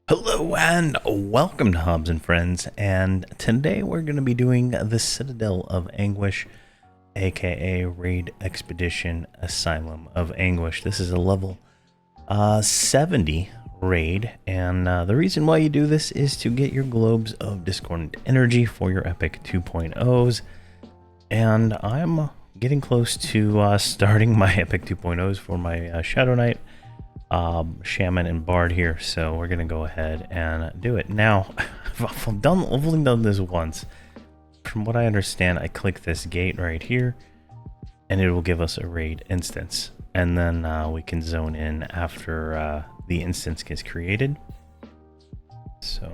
Hello and welcome to Hobz and Friendz, and today we're going to be doing the Citadel of Anguish, aka Raid Expedition Asylum of Anguish. This is a level 70 raid, and the reason why you do this is to get your globes of discordant energy for your epic 2.0s, and I'm getting close to starting my epic 2.0s for my Shadow Knight, Shaman and Bard here, so we're gonna go ahead and do it. Now, I've only done this once. From what I understand, I click this gate right here and it will give us a raid instance, and then we can zone in after the instance gets created. So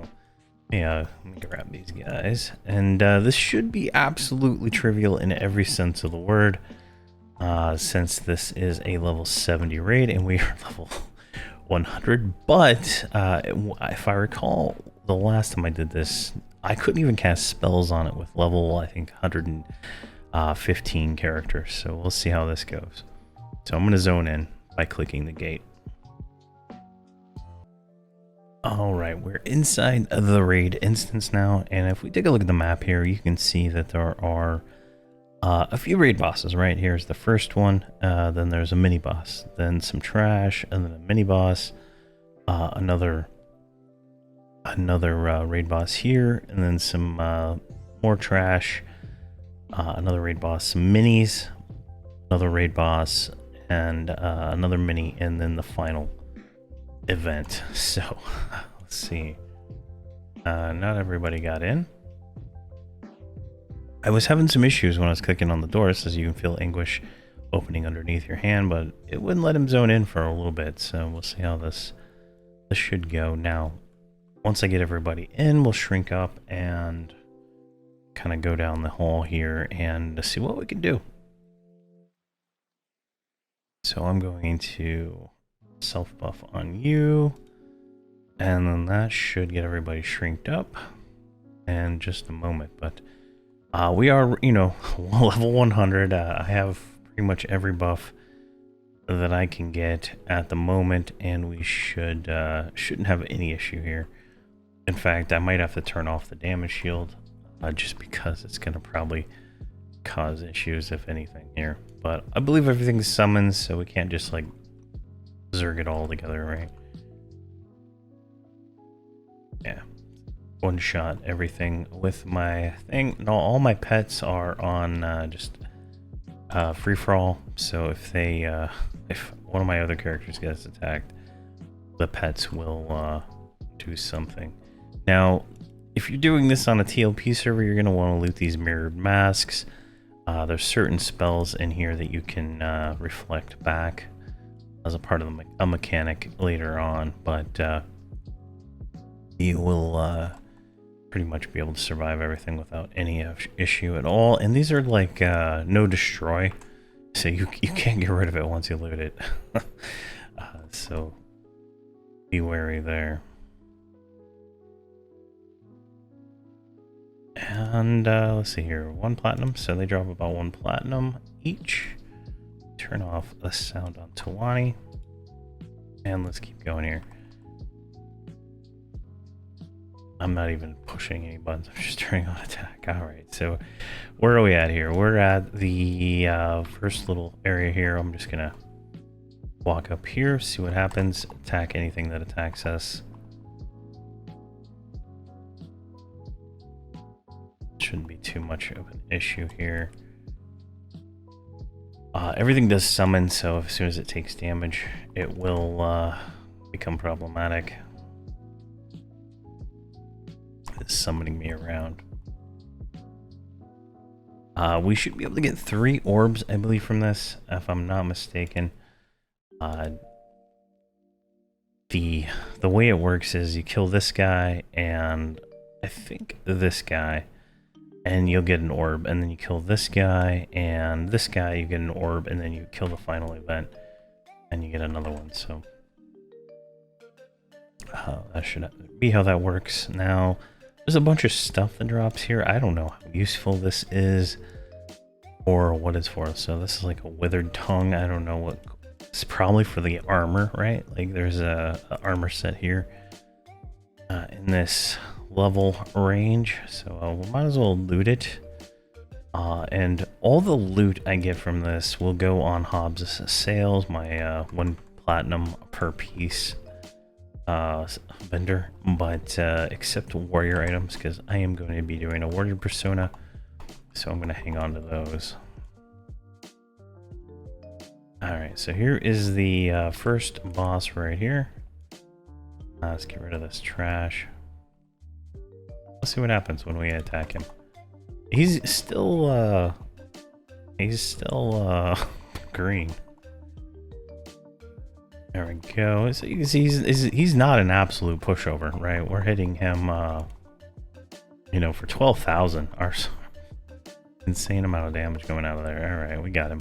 yeah, let me grab these guys, and this should be absolutely trivial in every sense of the word. Since this is a level 70 raid and we are level 100, but if I recall, the last time I did this, I couldn't even cast spells on it with level, I think, 115 characters, so we'll see how this goes. So I'm going to zone in by clicking the gate. Alright, we're inside the raid instance now, and if we take a look at the map here, you can see that there are a few raid bosses. Right, here's the first one, then there's a mini boss, then some trash, and then a mini boss, another raid boss here, and then some more trash, another raid boss, some minis, another raid boss, and another mini, and then the final event. So let's see, not everybody got in. I was having some issues when I was clicking on the door. It says you can feel Anguish opening underneath your hand, but it wouldn't let him zone in for a little bit, so we'll see how this should go. Now, once I get everybody in, we'll shrink up and kind of go down the hall here and see what we can do. So I'm going to self-buff on you, and then that should get everybody shrinked up in just a moment, but we are, you know, level 100. I have pretty much every buff that I can get at the moment, and we shouldn't have any issue here. In fact, I might have to turn off the damage shield, just because it's going to probably cause issues, if anything, here. But I believe everything's summoned, so we can't just, like, zerg it all together, right? Yeah. One shot everything with my thing. No, all my pets are on just free for all. So if they, if one of my other characters gets attacked, the pets will do something. Now, if you're doing this on a TLP server, you're gonna want to loot these mirrored masks. There's certain spells in here that you can reflect back as a part of a mechanic later on, but you will pretty much be able to survive everything without any issue at all. And these are like no destroy, so you can't get rid of it once you loot it. So be wary there. And let's see here, 1 platinum, so they drop about 1 platinum each. Turn off the sound on Tawani, and let's keep going here. I'm not even pushing any buttons, I'm just turning on attack. Alright, so where are we at here? We're at the first little area here. I'm just gonna walk up here, see what happens, attack anything that attacks us. Shouldn't be too much of an issue here. Everything does summon, so as soon as it takes damage, it will become problematic. It's summoning me around. We should be able to get 3 orbs, I believe, from this, if I'm not mistaken. The way it works is you kill this guy and I think this guy, and you'll get an orb, and then you kill this guy and this guy, you get an orb, and then you kill the final event and you get another one. So that should be how that works. Now, there's a bunch of stuff that drops here. I don't know how useful this is or what it's for. So this is like a withered tongue. I don't know what. It's probably for the armor, right? Like there's a armor set here. in this level range, so we might as well loot it. And all the loot I get from this will go on Hobz sales, my 1 platinum per piece vendor, but except warrior items, because I am going to be doing a warrior persona, so I'm going to hang on to those. Alright, so here is the first boss right here. Let's get rid of this trash. Let's see what happens when we attack him. He's still green. There we go. So he's not an absolute pushover, right? We're hitting him, you know, for 12,000. Our insane amount of damage going out of there. All right, we got him.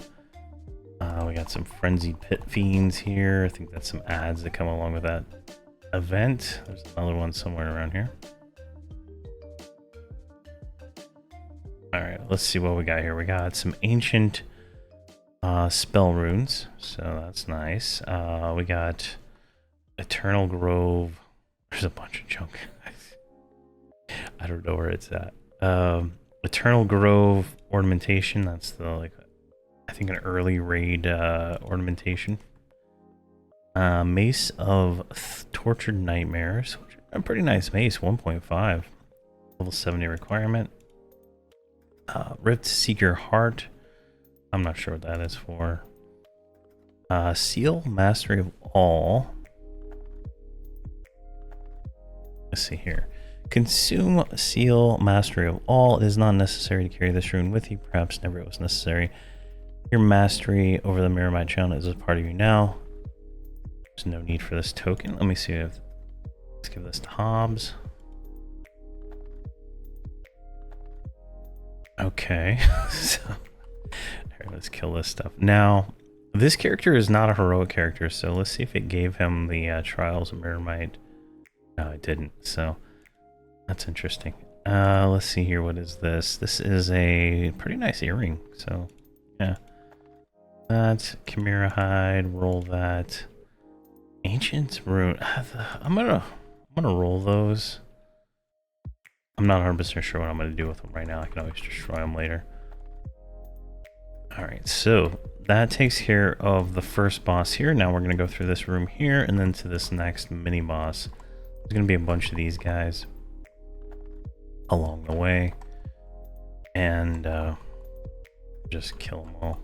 We got some frenzied pit fiends here. I think that's some ads that come along with that event. There's another one somewhere around here. All right, let's see what we got here. We got some ancient spell runes, so that's nice. We got Eternal Grove. There's a bunch of junk. I don't know where it's at. Eternal Grove ornamentation. That's the, like, I think an early raid ornamentation. Mace of Tortured Nightmares, which is a pretty nice mace. 1.5, level 70 requirement. Rift Seeker Heart. I'm not sure what that is for. Seal Mastery of All. Let's see here. Consume Seal Mastery of All. It is not necessary to carry this rune with you. Perhaps never it was necessary. Your mastery over the Mirrormite channel is a part of you now. There's no need for this token. Let me see if... Let's give this to Hobz. Okay. So, here, let's kill this stuff. Now, this character is not a heroic character, so let's see if it gave him the Trials of Mirrormite. No, it didn't, so that's interesting. Let's see here. What is this? This is a pretty nice earring, so yeah. That's Chimera Hide. Roll that. Ancient Rune. I'm gonna roll those. I'm not 100% sure what I'm going to do with them right now. I can always destroy them later. Alright, so that takes care of the first boss here. Now we're going to go through this room here and then to this next mini boss. There's going to be a bunch of these guys along the way. And just kill them all.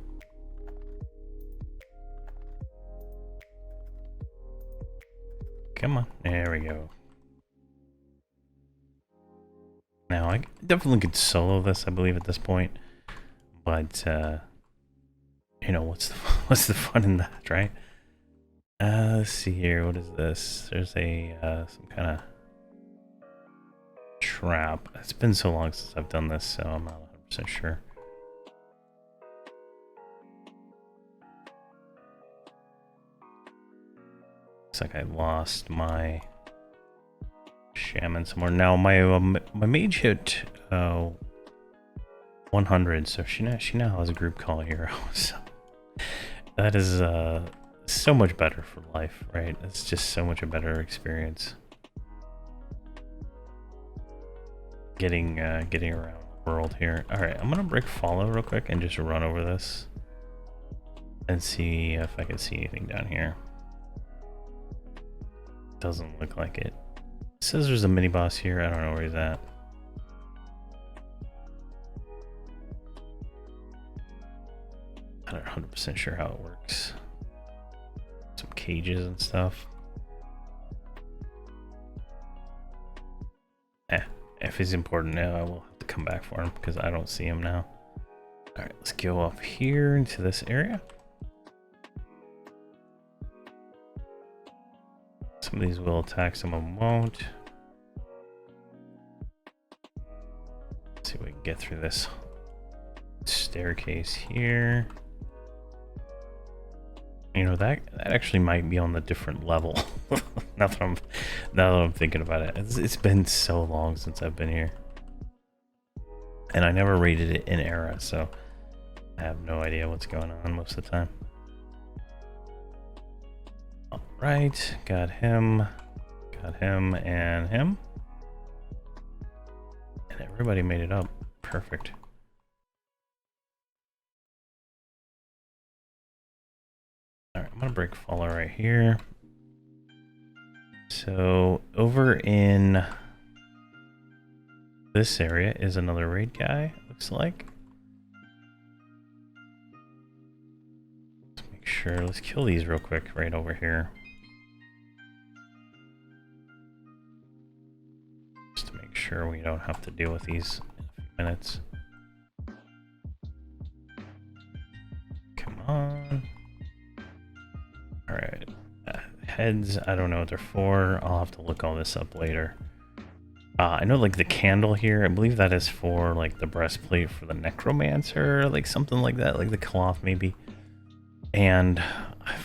Come on. There we go. Now, I definitely could solo this, I believe, at this point. But, you know, what's the fun in that, right? Let's see here. What is this? There's a, some kind of trap. It's been so long since I've done this, so I'm not 100% sure. Looks like I lost my shaman somewhere. Now my mage hit 100, so she now has a group call hero. So that is so much better for life, right? It's just so much a better experience getting around the world here. All right, I'm gonna break follow real quick and just run over this and see if I can see anything down here. Doesn't look like it. It says there's a mini boss here. I don't know where he's at. I'm not 100% sure how it works. Some cages and stuff. If he's important now, I will have to come back for him because I don't see him now. All right, let's go up here into this area. Some of these will attack, some of them won't. Let's see if we can get through this staircase here. You know, that actually might be on the different level. now that I'm thinking about it. It's been so long since I've been here. And I never rated it in era, so I have no idea what's going on most of the time. Alright, got him. got him and him. And everybody made it up. Perfect. All right, I'm gonna break follow right here. So over in this area is another raid guy, looks like. Let's make sure, let's kill these real quick right over here. Just to make sure we don't have to deal with these in a few minutes. Come on. Alright. Heads, I don't know what they're for. I'll have to look all this up later. I know, like, the candle here, I believe that is for, like, the breastplate for the necromancer, like, something like that, like the cloth, maybe. And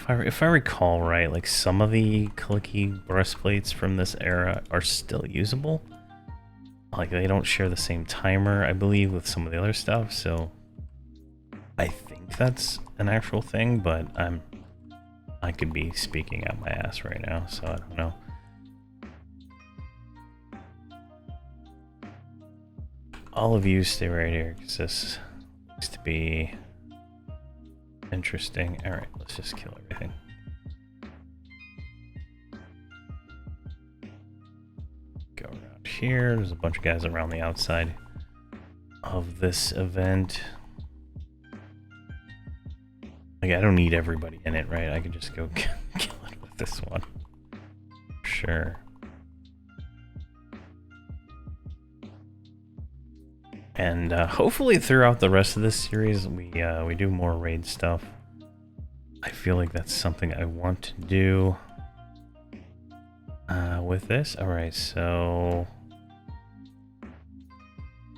if I recall right, like, some of the clicky breastplates from this era are still usable. Like, they don't share the same timer, I believe, with some of the other stuff, so I think that's an actual thing, but I could be speaking out my ass right now, so I don't know. All of you stay right here, because this looks to be interesting. Alright, let's just kill everything. Go around here. There's a bunch of guys around the outside of this event. Like, I don't need everybody in it, right? I can just go kill it with this one. Sure. And hopefully throughout the rest of this series, we do more raid stuff. I feel like that's something I want to do with this. All right, so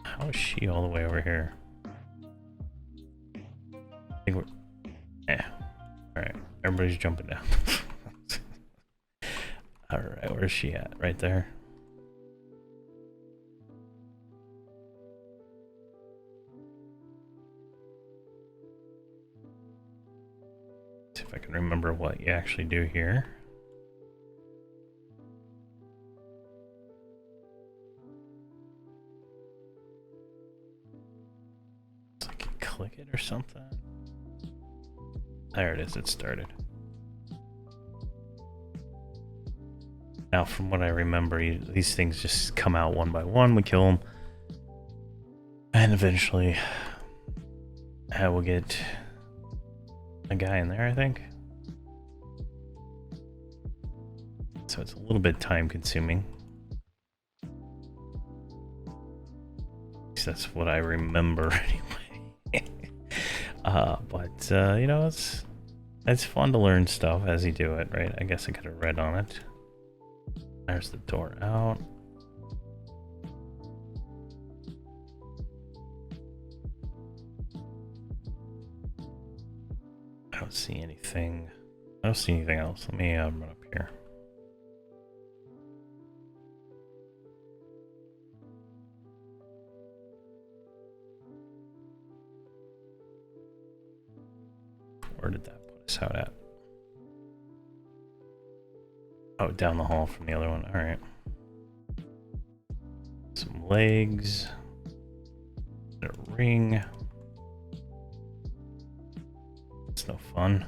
how is she all the way over here? I think we're all right, everybody's jumping down. All right, where's she at? Right there. See if I can remember what you actually do here. It's like you click it or something. There it is, it started. Now, from what I remember, these things just come out one by one, we kill them. And eventually, we'll get a guy in there, I think. So it's a little bit time consuming. At least that's what I remember anyway. But you know, it's fun to learn stuff as you do it, right? I guess I could have read on it. There's the door out. I don't see anything. I don't see anything else. Let me run up here. Where did that put us out at? Oh, down the hall from the other one. All right. Some legs. A ring. It's no fun.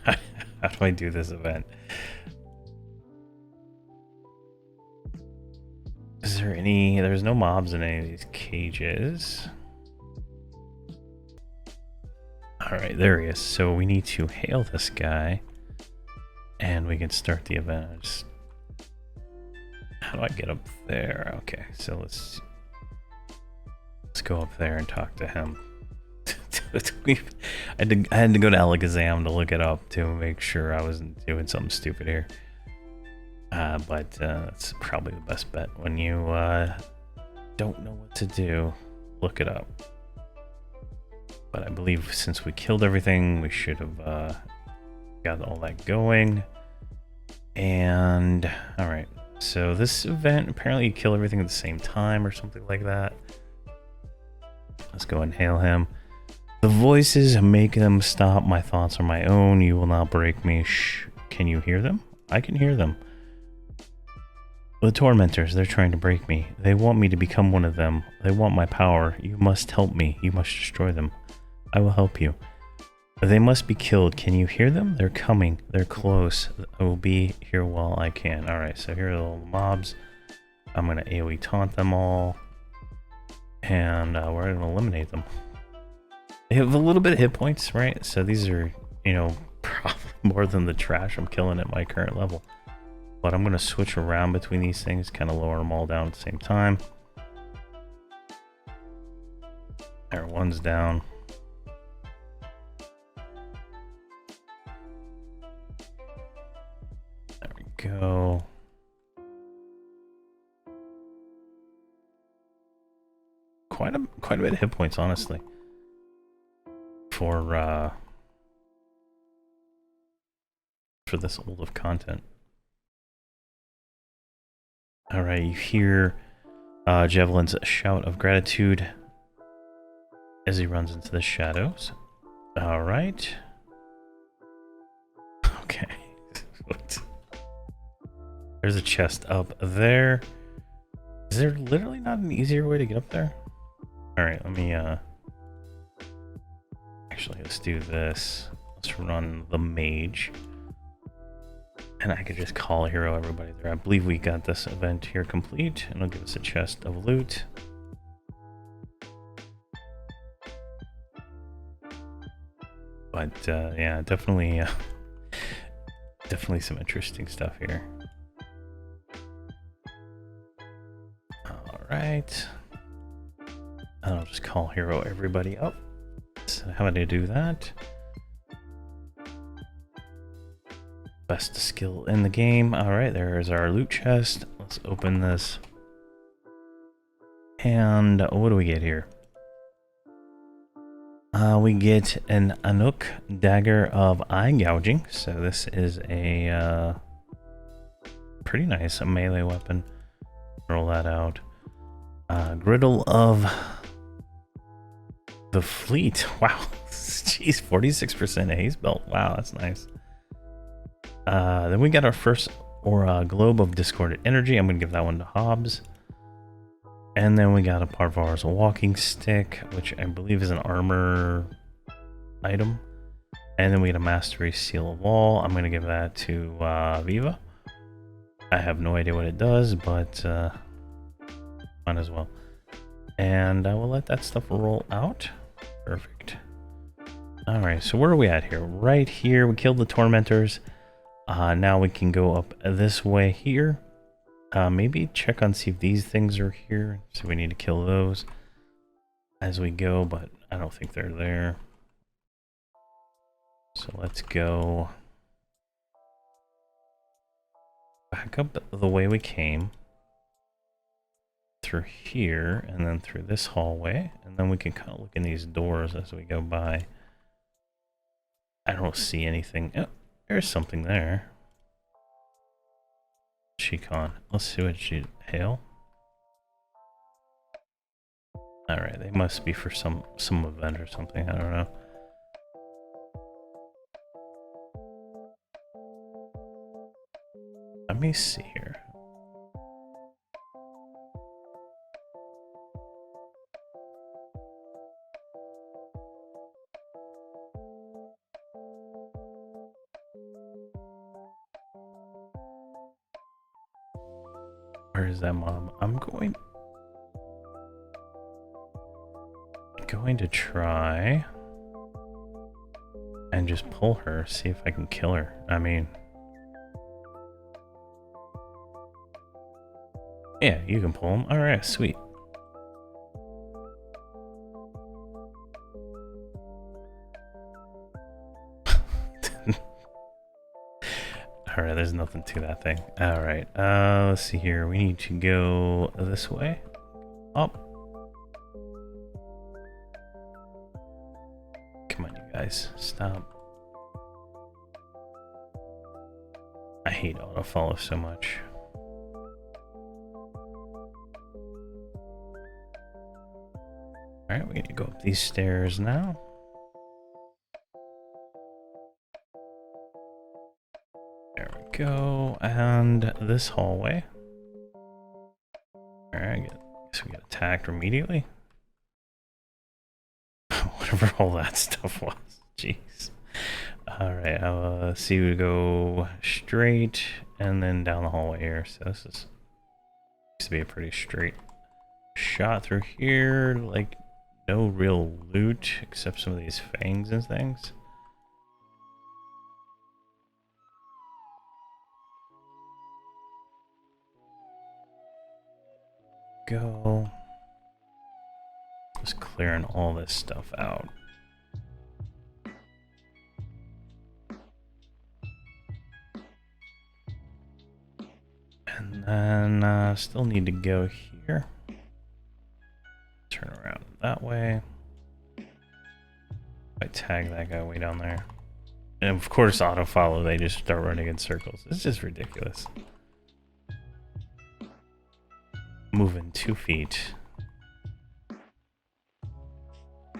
How do I do this event? Is there any... There's no mobs in any of these cages. Alright, there he is. So we need to hail this guy. And we can start the event. How do I get up there? Okay, so let's go up there and talk to him. I had to go to Alakazam to look it up to make sure I wasn't doing something stupid here. But that's probably the best bet. When you don't know what to do, look it up. But I believe since we killed everything, we should have got all that going. And alright, so this event, apparently you kill everything at the same time or something like that. Let's go and hail him. The voices make them stop. My thoughts are my own. You will not break me. Shh. Can you hear them? I can hear them. The tormentors, they're trying to break me. They want me to become one of them. They want my power. You must help me. You must destroy them. I will help you. They must be killed. Can you hear them? They're coming. They're close. I will be here while I can. Alright, so here are the little mobs. I'm going to AoE taunt them all. And we're going to eliminate them. They have a little bit of hit points, right? So these are, you know, probably more than the trash I'm killing at my current level. But I'm going to switch around between these things, kind of lower them all down at the same time. There, one's down. There we go. Quite a bit of hit points, honestly. For this old of content. Alright, you hear Javelin's shout of gratitude as he runs into the shadows. Alright. Okay. There's a chest up there. Is there literally not an easier way to get up there? Alright, let me actually, let's do this. Let's run the mage. And I could just call hero everybody there. I believe we got this event here complete, and it'll give us a chest of loot. But yeah, definitely some interesting stuff here. All right, and I'll just call hero everybody up. So how do I do that? Best skill in the game. All right, there's our loot chest. Let's open this. And what do we get here? We get an Anuk dagger of eye gouging. So this is a pretty nice melee weapon. Roll that out. Griddle of the fleet. Wow. Jeez, 46% haze belt. Wow, that's nice. Then we got our first globe of discordant energy. I'm going to give that one to Hobz. And then we got a Parvar's walking stick, which I believe is an armor item. And then we get a mastery seal of all. I'm going to give that to Viva. I have no idea what it does, but might as well. And I will let that stuff roll out. Perfect. Alright, so where are we at here? Right here, we killed the tormentors. Now we can go up this way here. Maybe check on see if these things are here. So we need to kill those as we go, but I don't think they're there. So let's go back up the way we came. Through here, and then through this hallway. And then we can kind of look in these doors as we go by. I don't see anything. Oh, there's something there. Shikon. Let's see what she hail. Alright, they must be for some event or something, I don't know. Let me see here. Where is that mob? I'm going to try and just pull her, see if I can kill her. I mean, yeah, you can pull him. All right, sweet. All right, there's nothing to that thing. All right, let's see here. We need to go this way. Up. Come on, you guys, stop. I hate autofollow so much. All right, we're gonna go up these stairs now. There we go, and this hallway. Alright, guess we got attacked immediately. Whatever all that stuff was. Jeez. Alright, I'll see we go straight and then down the hallway here. So this is used to be a pretty straight shot through here. Like, no real loot except some of these fangs and things. Go. Just clearing all this stuff out. And then still need to go here. Turn around that way. I tag that guy way down there. And of course auto follow, they just start running in circles. It's just ridiculous. Moving 2 feet.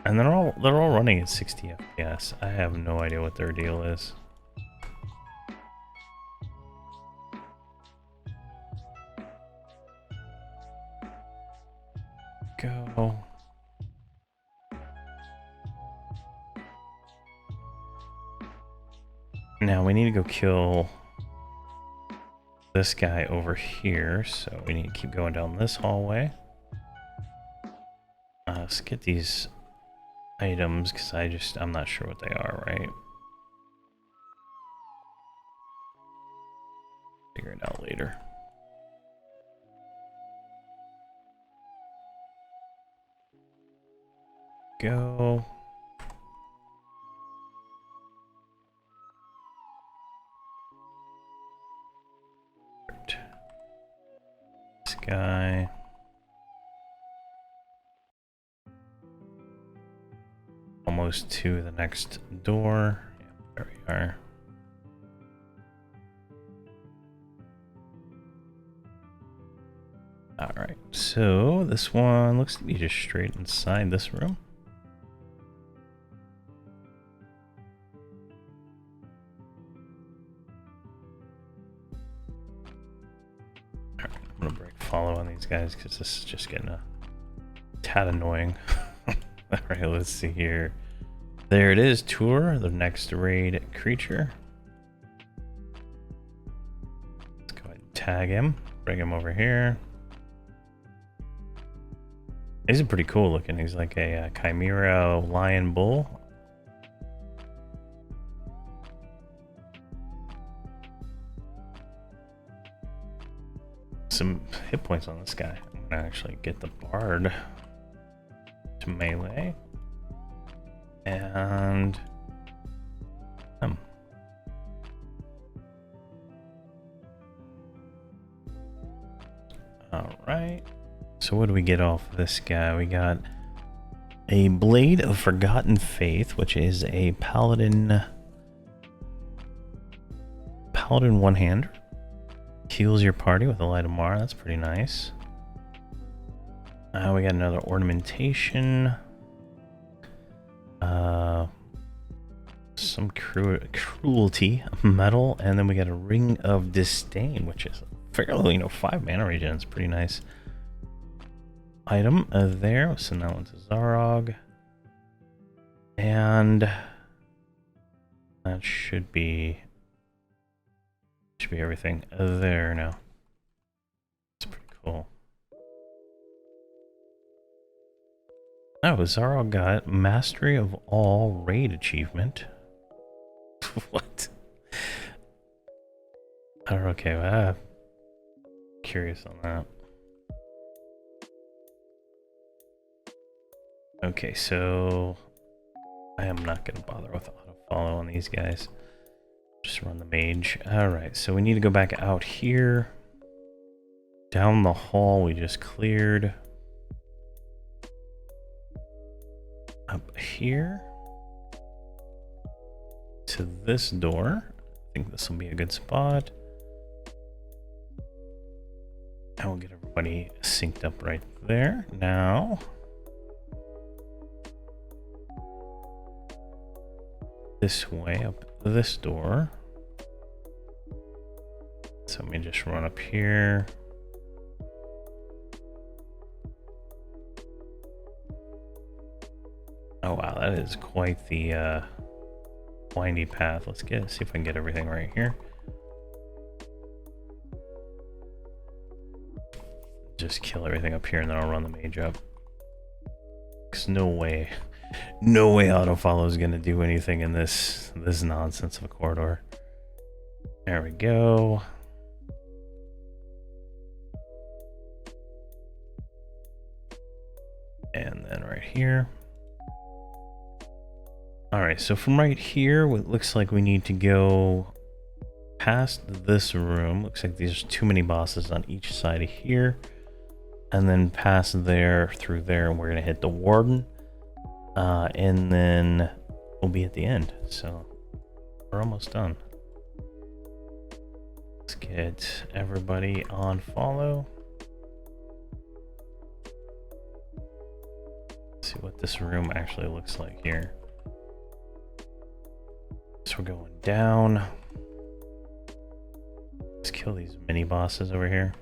And they're all running at 60 FPS. I have no idea what their deal is. Go. Now we need to go kill this guy over here, so we need to keep going down this hallway. Let's get these items, because I'm not sure what they are, right? Figure it out later. Go. This guy. Almost to the next door. Yeah, there we are. Alright, so this one looks to be just straight inside this room. Alright, I'm gonna break follow on these guys because this is just getting a tad annoying. Alright, let's see here. There it is, Tour, the next raid creature. Let's go ahead and tag him, bring him over here. He's pretty cool looking. He's like a chimera lion bull. Some hit points on this guy. I'm gonna actually get the bard to melee. And all right. So what do we get off this guy? We got a Blade of Forgotten Faith, which is a paladin one-hander. Heals your party with a light of Mara. That's pretty nice. We got another ornamentation. Some cruelty metal, and then we got a Ring of Disdain, which is fairly, 5 mana regen. It's pretty nice item there. We'll send that one to Zarog, and that should be everything there now. It's pretty cool. Oh, Zarog got Mastery of All raid achievement. What? Okay, well, curious on that. Okay, so I am not going to bother with auto follow on these guys. Just run the mage. Alright, so we need to go back out here. Down the hall we just cleared. Up here. To this door. I think this will be a good spot. And we'll get everybody synced up right there. Now, this way up this door. So let me just run up here. Oh wow, that is quite the windy path. Let's see if I can get everything right here. Just kill everything up here and then I'll run the mage up. Cause no way autofollow is gonna do anything in this nonsense of a corridor. There we go. And then right here. Alright, so from right here, it looks like we need to go past this room. Looks like there's too many bosses on each side of here. And then past there, through there, and we're going to hit the warden. And then we'll be at the end. So we're almost done. Let's get everybody on follow. Let's see what this room actually looks like here. So we're going down. Let's kill these mini bosses over here.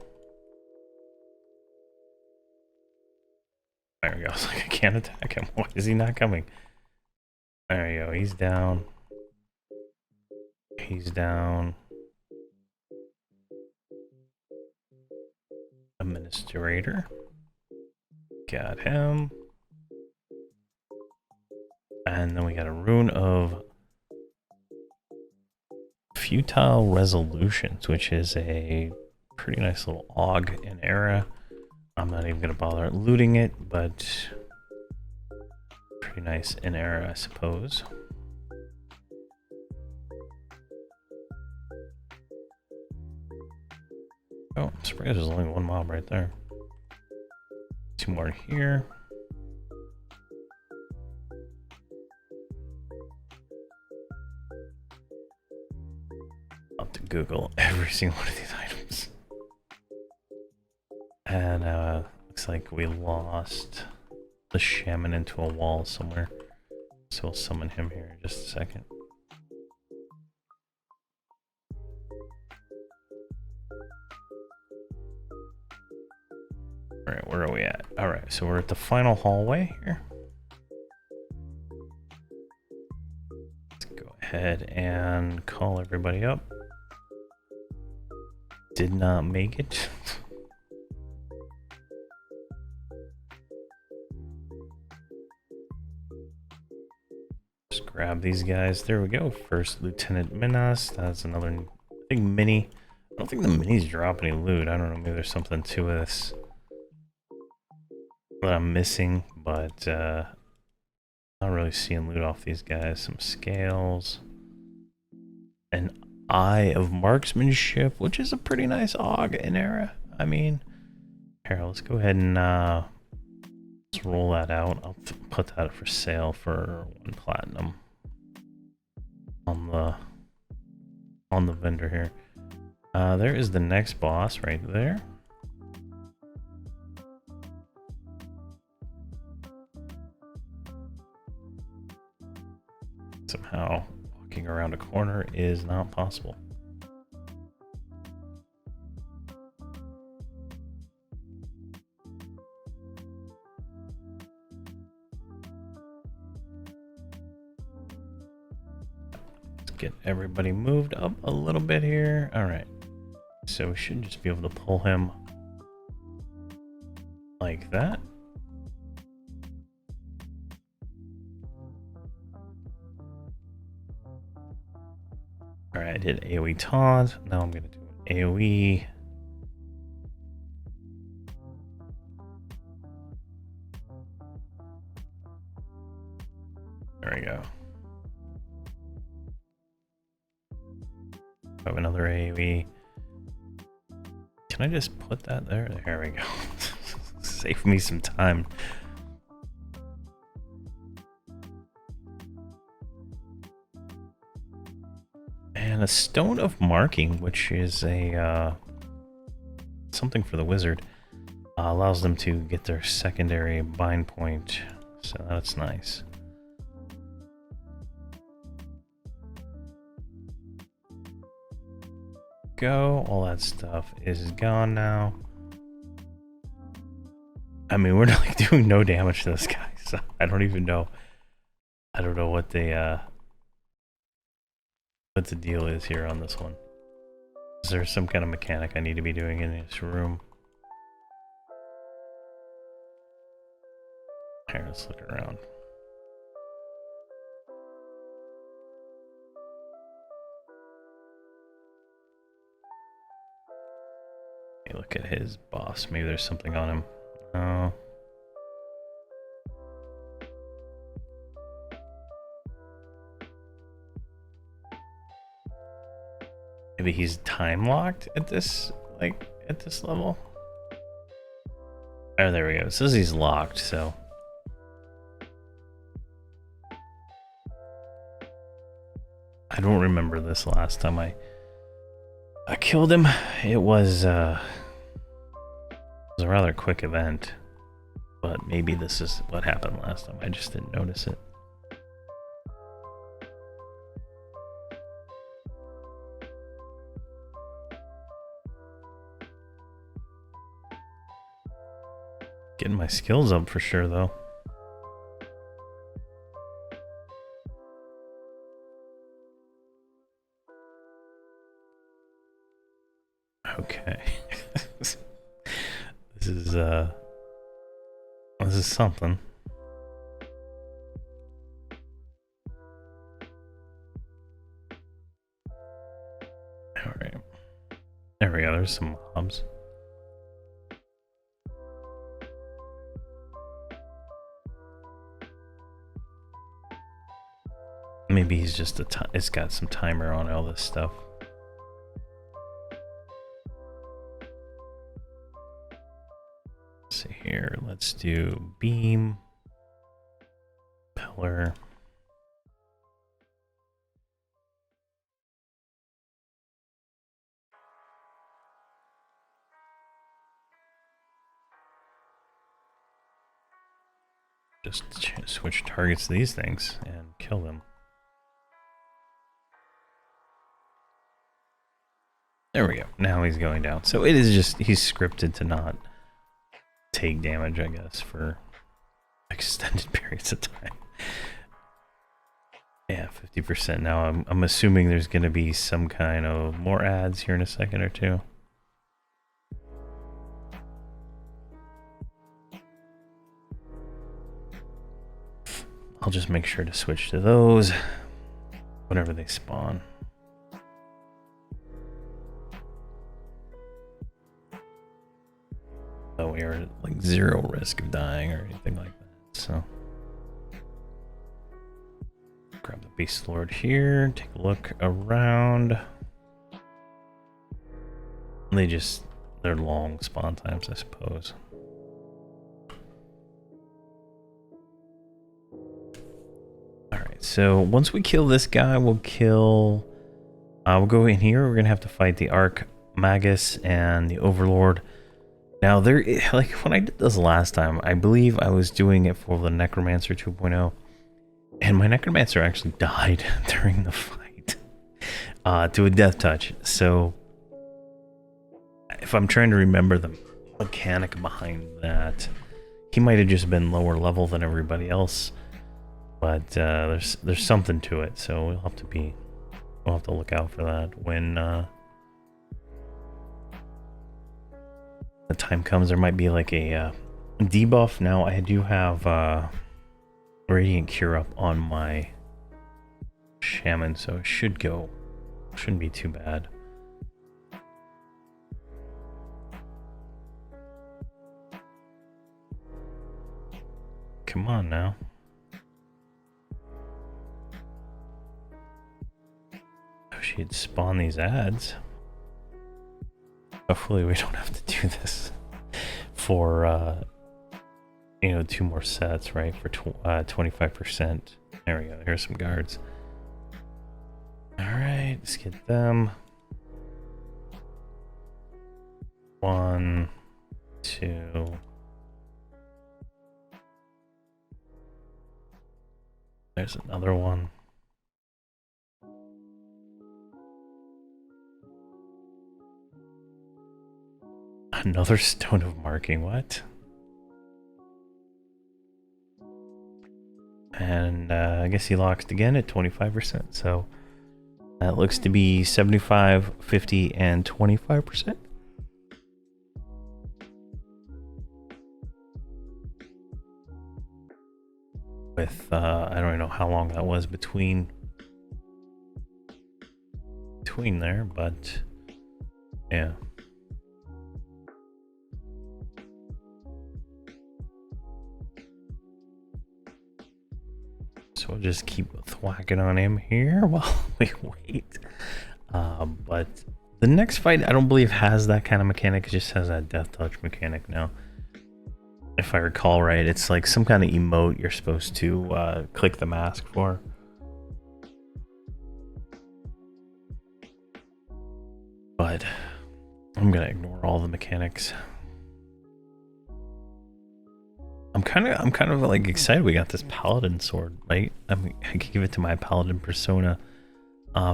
There we go. It's like I can't attack him. Why is he not coming? There we go. He's down. He's down. Administrator. Got him. And then we got a rune of Futile Resolutions, which is a pretty nice little AUG in era. I'm not even going to bother looting it, but pretty nice in era, I suppose. Oh, I'm surprised there's only one mob right there. Two more here. I'll have to Google every single one of these items. And looks like we lost the shaman into a wall somewhere. So we'll summon him here in just a second. Alright, where are we at? Alright, so we're at the final hallway here. Let's go ahead and call everybody up. Did not make it. Just grab these guys. There we go. First Lieutenant Minas. That's another big mini. I don't think the minis drop any loot. I don't know. Maybe there's something to this that I'm missing, but not really seeing loot off these guys. Some scales. An Eye of Marksmanship, which is a pretty nice AUG in era. I mean, here, let's go ahead and let's roll that out. I'll put that for sale for 1 platinum on the vendor here. There is the next boss right there. Somehow walking around a corner is not possible. Let's get everybody moved up a little bit here. All right. So we should just be able to pull him like that. Alright, I did AoE taunt. Now I'm going to do an AoE. There we go. I have another AoE. Can I just put that there? There we go. Save me some time. And a Stone of Marking, which is a something for the wizard, allows them to get their secondary bind point, so that's nice. Go, all that stuff is gone now. I mean, we're like doing no damage to this guy, so I don't even know I don't know what the deal is here on this one. Is there some kind of mechanic I need to be doing in this room? Here, let's look around. Hey, look at his boss. Maybe there's something on him. No. Maybe he's time locked at this, like, at this level. Oh, there we go. It says he's locked, so. I don't remember this last time I killed him. It was a rather quick event, but maybe this is what happened last time. I just didn't notice it. Getting my skills up for sure, though. Okay. This is something. All right. There we go. There's some mobs. Maybe he's just it's got some timer on all this stuff. Let's see here. Let's do beam, pillar. Just switch targets to these things and kill them. There we go. Now he's going down. So it is just, he's scripted to not take damage, I guess, for extended periods of time. Yeah, 50%. Now I'm assuming there's going to be some kind of more ads here in a second or two. I'll just make sure to switch to those whenever they spawn. So we are at like 0 risk of dying or anything like that. So grab the Beast Lord here, take a look around. They're long spawn times, I suppose. Alright, so once we kill this guy, we'll go in here. We're gonna have to fight the Magus and the Overlord. Now, like when I did this last time, I believe I was doing it for the Necromancer 2.0, and my Necromancer actually died during the fight to a death touch. So, if I'm trying to remember the mechanic behind that, he might have just been lower level than everybody else, but there's something to it. So we'll have to look out for that when the time comes. There might be like a debuff. Now I do have Radiant Cure up on my Shaman, so it shouldn't be too bad. Come on now. Oh, she'd spawn these ads. Hopefully we don't have to do this for, 2 more sets, right? For 25%. There we go. Here's some guards. All right, let's get them. 1, 2. There's another one. Another stone of marking, what? And I guess he locked again at 25%. So that looks to be 75, 50, and 25%. With I don't even know how long that was between there, but yeah. So we'll just keep thwacking on him here while we wait. But the next fight, I don't believe has that kind of mechanic. It just has that death touch mechanic now. If I recall right, it's like some kind of emote you're supposed to click the mask for. But I'm gonna ignore all the mechanics. I'm kind of like excited we got this paladin sword, right? I mean, I could give it to my paladin persona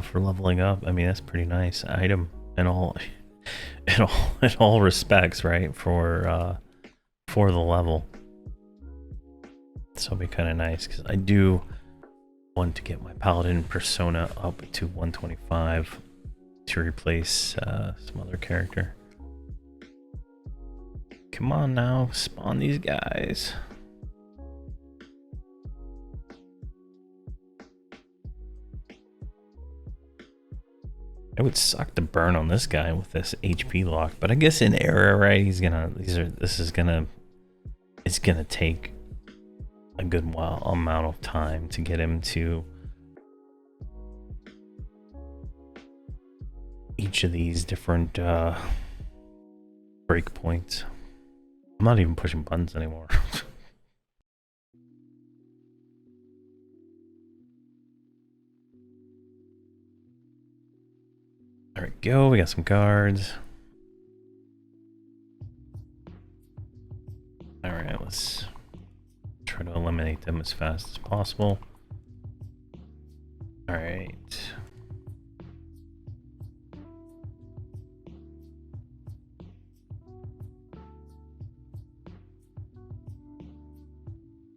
for leveling up. I mean, that's pretty nice item in all in all respects, right? For the level. So it'll be kind of nice because I do want to get my paladin persona up to 125 to replace some other character. Come on now, spawn these guys. It would suck to burn on this guy with this HP lock, but I guess in era, right? It's gonna take a good amount of time to get him to each of these different breakpoints. I'm not even pushing buttons anymore. There we go, we got some guards. Alright, let's try to eliminate them as fast as possible. Alright.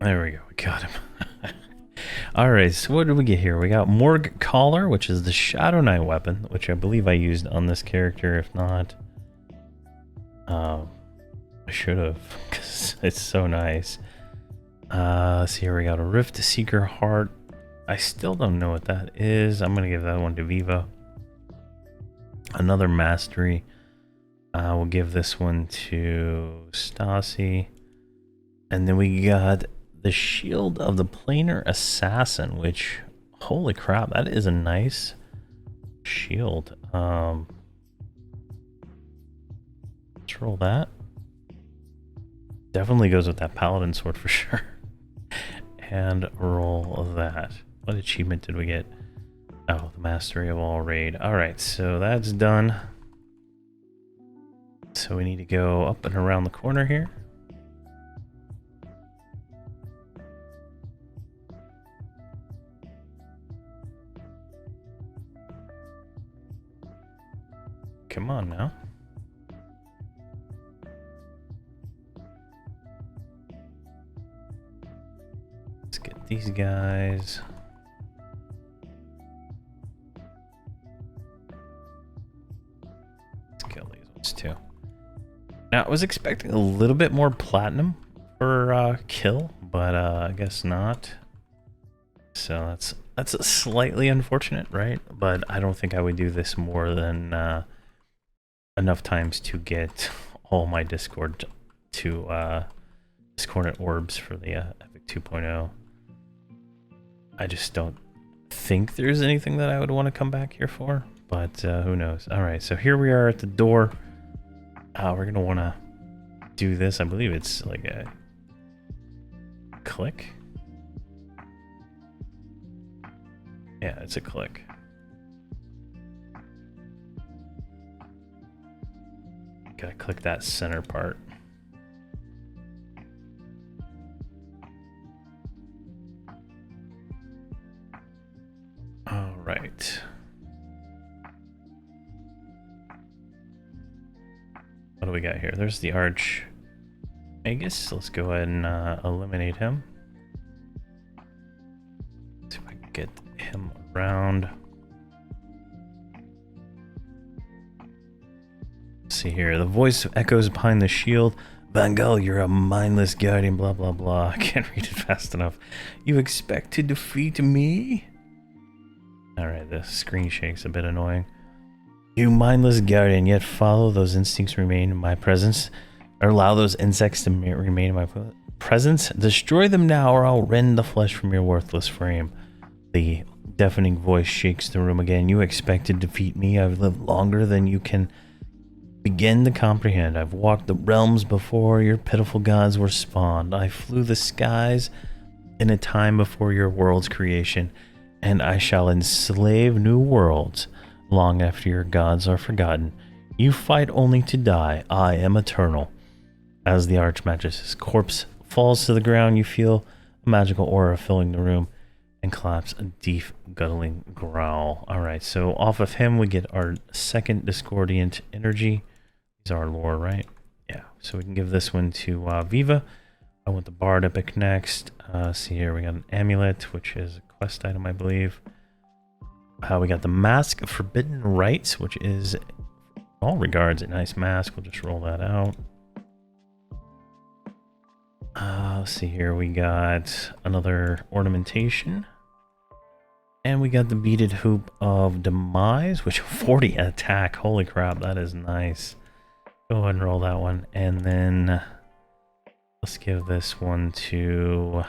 There we go, we got him. Alright, so what did we get here? We got Morg Collar, which is the Shadow Knight weapon, which I believe I used on this character. If not, I should have, because it's so nice. Let's see here, we got a Rift Seeker Heart. I still don't know what that is. I'm going to give that one to Viva. Another Mastery. We'll give this one to Stasi. And then we got the Shield of the Planar Assassin, which, holy crap, that is a nice shield. Let's roll that. Definitely goes with that Paladin sword for sure. And roll that. What achievement did we get? Oh, the Mastery of All Raid. Alright, so that's done. So we need to go up and around the corner here. Come on now. Let's get these guys. Let's kill these ones too. Now, I was expecting a little bit more platinum for kill, but I guess not. So that's slightly unfortunate, right? But I don't think I would do this more than enough times to get all my discordant orbs for the Epic 2.0. I just don't think there's anything that I would want to come back here for, but who knows. All right, so here we are at the door. We're gonna want to do this. I believe it's like a click. Yeah, it's a click. Gotta click that center part. All right. What do we got here? There's the Archmagus. Let's go ahead and eliminate him. get him around. Let's see here. The voice echoes behind the shield. Vangal, you're a mindless guardian, blah, blah, blah. I can't read it fast enough. You expect to defeat me? Alright, the screen shake's a bit annoying. You mindless guardian, yet follow those instincts remain in my presence. Or allow those insects to remain in my presence. Destroy them now or I'll rend the flesh from your worthless frame. The deafening voice shakes the room again. You expect to defeat me? I've lived longer than you can begin to comprehend. I've walked the realms before your pitiful gods were spawned. I flew the skies in a time before your world's creation, and I shall enslave new worlds long after your gods are forgotten. You fight only to die. I am eternal. As the Archmagis's corpse falls to the ground, you feel a magical aura filling the room and collapse a deep, guttling growl. Alright, so off of him we get our second Discordiant energy. These are our lore, right? Yeah, so we can give this one to Viva. I want the Bard Epic next. See here, we got an Amulet, which is a quest item, I believe. We got the Mask of Forbidden Rites, which is, in all regards, a nice mask. We'll just roll that out. Let's see here, we got another ornamentation. And we got the Beaded Hoop of Demise, which 40 attack. Holy crap, that is nice. Go ahead and roll that one. And then let's give this one to,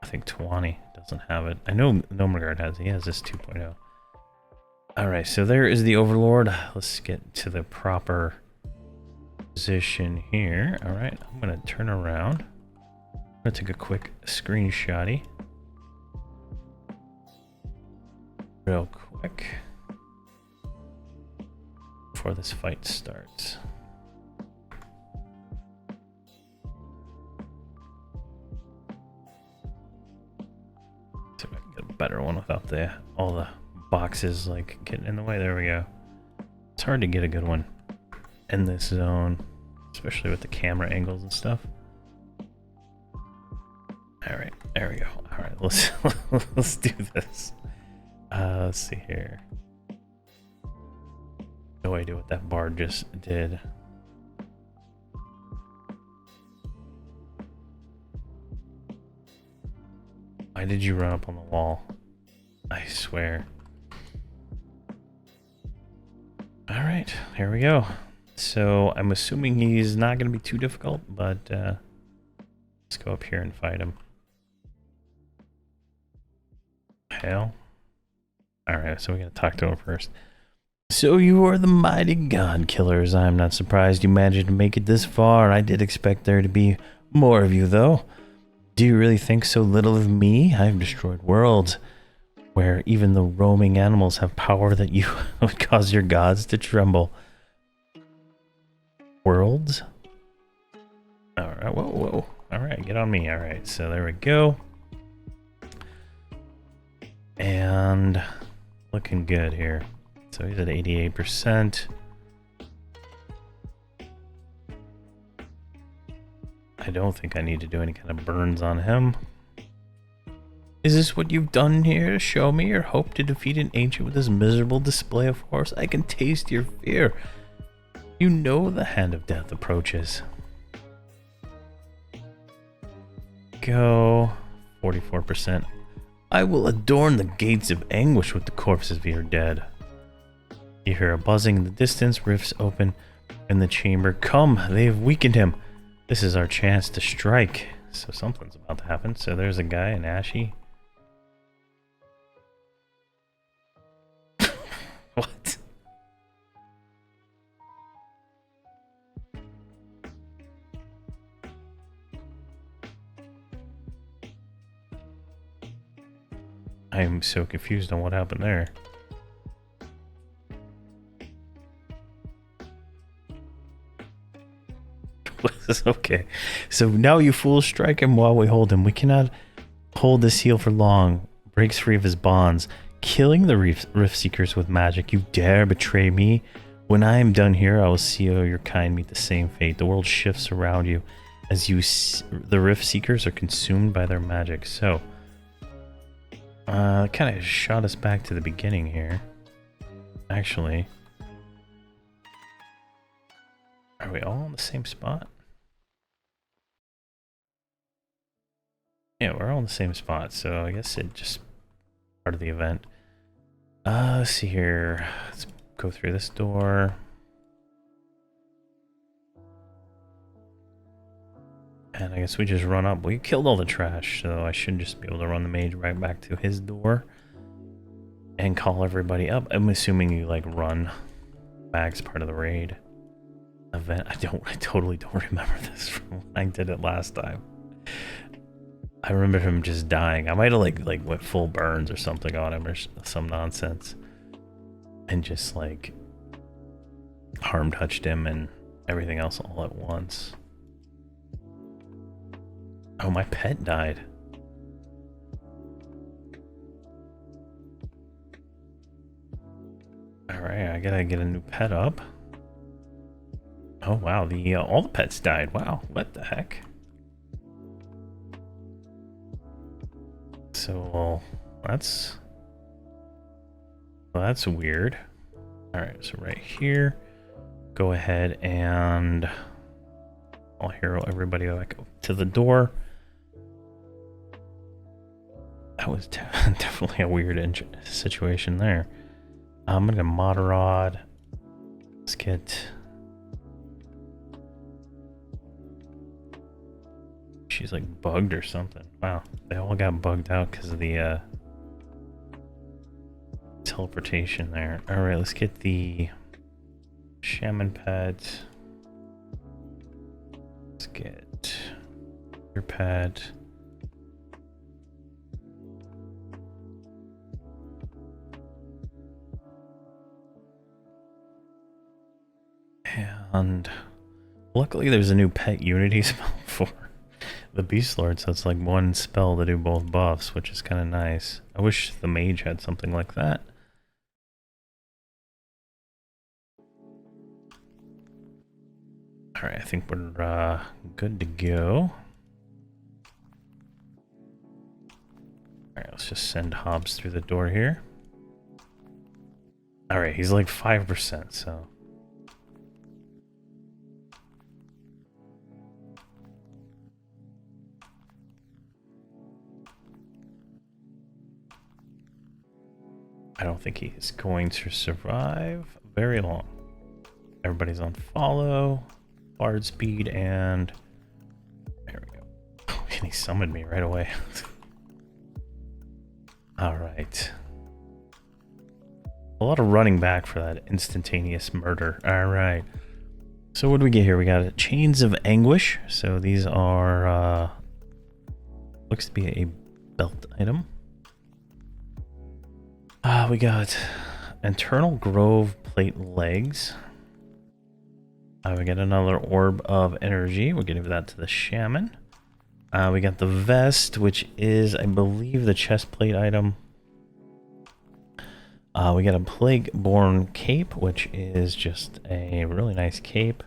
I think 20 doesn't have it. I know Nomergard has it. He has this 2.0. Alright, so there is the Overlord. Let's get to the proper position here. Alright, I'm going to turn around. I'm going to take a quick screenshotty. Real quick. Before this fight starts. So I can get a better one without all the boxes like getting in the way. There we go. It's hard to get a good one in this zone, especially with the camera angles and stuff. All right, there we go. All right, let's do this. Let's see here. No idea what that bard just did. Why did you run up on the wall? I swear. Alright, here we go. So I'm assuming he's not going to be too difficult, but let's go up here and fight him. Hell. Alright, so we gotta talk to him first. So you are the mighty god killers. I'm not surprised you managed to make it this far. I did expect there to be more of you, though. Do you really think so little of me? I've destroyed worlds where even the roaming animals have power that you would cause your gods to tremble. Worlds? Alright, whoa, whoa. Alright, get on me. Alright, so there we go. And looking good here. So he's at 88%. I don't think I need to do any kind of burns on him. Is this what you've done here to show me your hope to defeat an ancient with this miserable display of force? I can taste your fear. You know the hand of death approaches. Go. 44%. I will adorn the gates of anguish with the corpses of your dead. You hear a buzzing in the distance, rifts open in the chamber. Come, they have weakened him. This is our chance to strike. So something's about to happen. So there's a guy, an Ashy. What? I am so confused on what happened there. Okay, so now you fools strike him while we hold him. We cannot hold this heel for long. Breaks free of his bonds, killing the Rift Seekers with magic. You dare betray me? When I am done here, I will see how your kind meet the same fate. The world shifts around you, as the Rift Seekers are consumed by their magic. So, kind of shot us back to the beginning here. Actually, are we all in the same spot? Yeah, we're all in the same spot, so I guess it just part of the event. Let's see here. Let's go through this door. And I guess we just run up. We killed all the trash, so I should just be able to run the mage right back to his door and call everybody up. I'm assuming you like run back's part of the raid event. I totally don't remember this from when I did it last time. I remember him just dying. I might have like went full burns or something on him or some nonsense, and just like harm touched him and everything else all at once. Oh, my pet died. All right, I gotta get a new pet up. Oh wow, the all the pets died. Wow, what the heck? So that's weird. All right, so right here, go ahead and I'll hero everybody back to the door. That was definitely a weird situation there. I'm gonna Moderod. Let's get. She's like bugged or something. Wow, they all got bugged out because of the teleportation there. All right, let's get the shaman pet. Let's get your pet. And luckily there's a new pet unity spell for the Beast Lord, so it's like one spell to do both buffs, which is kind of nice. I wish the mage had something like that. Alright, I think we're good to go. Alright, let's just send Hobz through the door here. Alright, he's like 5%, so... I don't think he is going to survive very long. Everybody's on follow, hard speed, and there we go. Oh, and he summoned me right away. All right. A lot of running back for that instantaneous murder. All right. So what do we get here? We got Chains of Anguish. So these are, looks to be a belt item. We got Eternal Grove plate legs. We got another Orb of Energy. We're gonna give that to the Shaman. We got the Vest, which is, I believe, the chest plate item. We got a Plague-born Cape, which is just a really nice cape.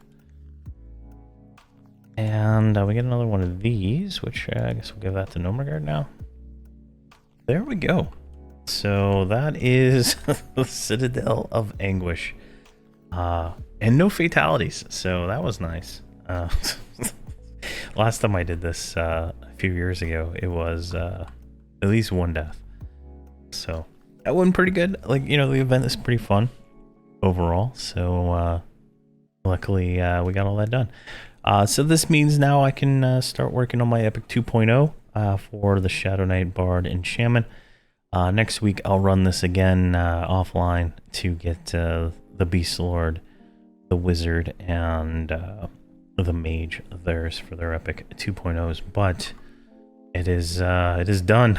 And we get another one of these, which I guess we'll give that to Nomergard now. There we go. So that is the Citadel of Anguish. And no fatalities, so that was nice. Last time I did this a few years ago, it was at least one death. So that went pretty good. Like, you know, the event is pretty fun overall. So luckily we got all that done. So this means now I can start working on my Epic 2.0 for the Shadow Knight, Bard, and Shaman. Next week I'll run this again offline to get the Beast Lord, the Wizard, and the Mage theirs for their Epic 2.0s. But it is done.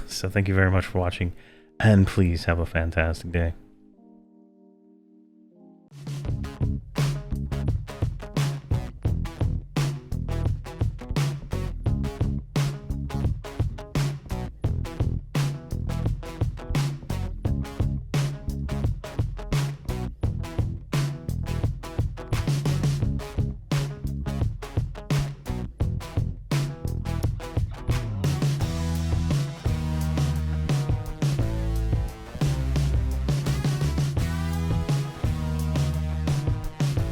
So thank you very much for watching, and please have a fantastic day.